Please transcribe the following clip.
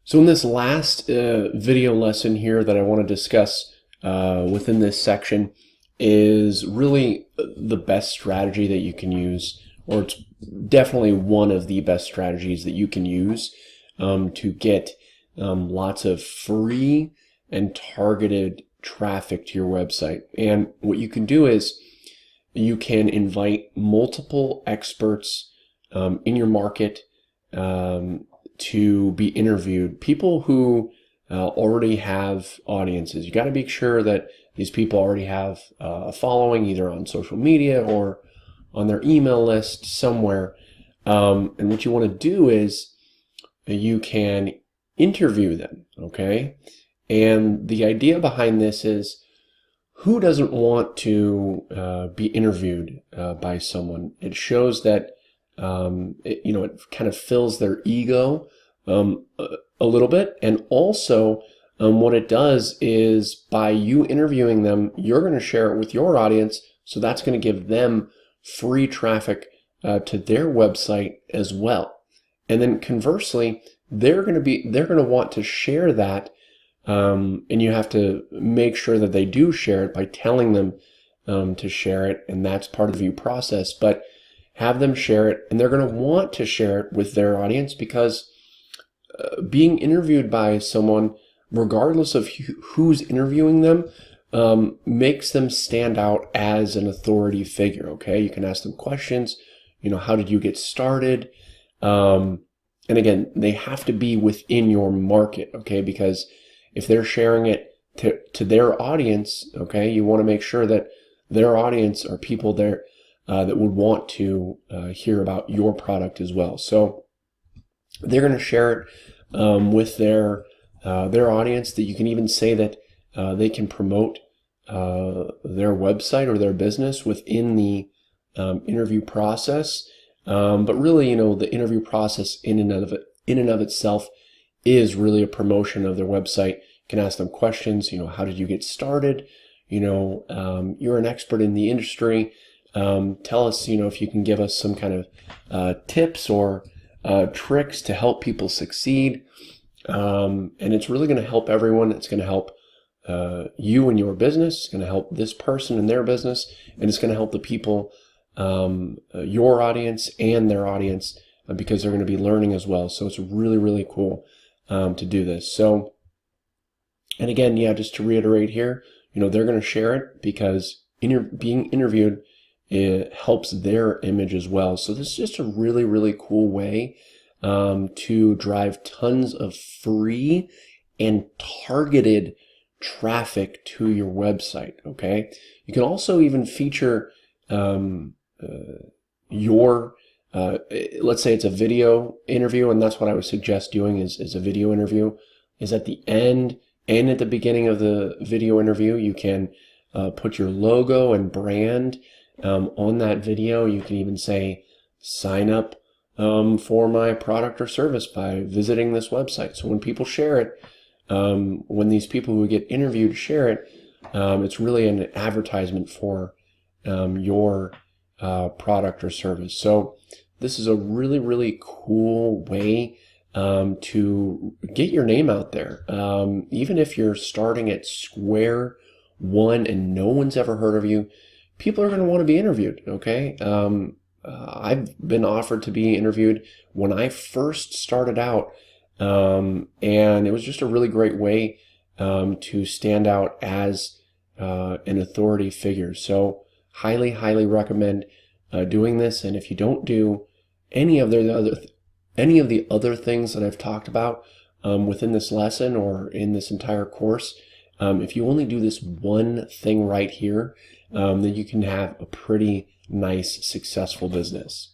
So in this last video lesson here that I want to discuss within this section is really the best strategy that you can use, or it's definitely one of the best strategies that you can use to get lots of free and targeted traffic to your website. And what you can do is you can invite multiple experts in your market to be interviewed, people who already have audiences. You got to make sure that these people already have a following, either on social media or on their email list somewhere. And what you want to do is you can interview them, okay? And the idea behind this is, who doesn't want to be interviewed by someone? It shows that it kind of fills their ego a little bit, and also what it does is, by you interviewing them, you're going to share it with your audience, so that's going to give them free traffic to their website as well. And then conversely, they're going to want to share that, and you have to make sure that they do share it by telling them to share it, and that's part of the review process. But have them share it, and they're going to want to share it with their audience, because being interviewed by someone, regardless of who's interviewing them, makes them stand out as an authority figure, okay? You can ask them questions, how did you get started? And again, they have to be within your market, okay? Because if they're sharing it to their audience, okay, you want to make sure that their audience are people there that would want to hear about your product as well. So they're going to share it with their audience. That you can even say that they can promote their website or their business within the interview process. But really, the interview process in and of itself is really a promotion of their website. You can ask them questions. How did you get started? You're an expert in the industry. Tell us, if you can give us some kind of tips or tricks to help people succeed. And it's really going to help everyone. It's going to help you and your business. It's going to help this person and their business, and it's going to help the people, your audience and their audience, because they're going to be learning as well. So it's really, really cool to do this. So, and again, just to reiterate here, they're going to share it because being interviewed, it helps their image as well. So this is just a really, really cool way to drive tons of free and targeted traffic to your website, okay? You can also even feature let's say it's a video interview, and that's what I would suggest doing is a video interview, is at the end and at the beginning of the video interview, you can put your logo and brand on that video. You can even say, sign up for my product or service by visiting this website. So when people share it, when these people who get interviewed share it, it's really an advertisement for your product or service. So this is a really, really cool way to get your name out there. Even if you're starting at square one and no one's ever heard of you, people are going to want to be interviewed, okay? I've been offered to be interviewed when I first started out, and it was just a really great way to stand out as an authority figure. So highly, highly recommend doing this. And if you don't do any of the other things that I've talked about within this lesson or in this entire course, if you only do this one thing right here, then you can have a pretty nice, successful business.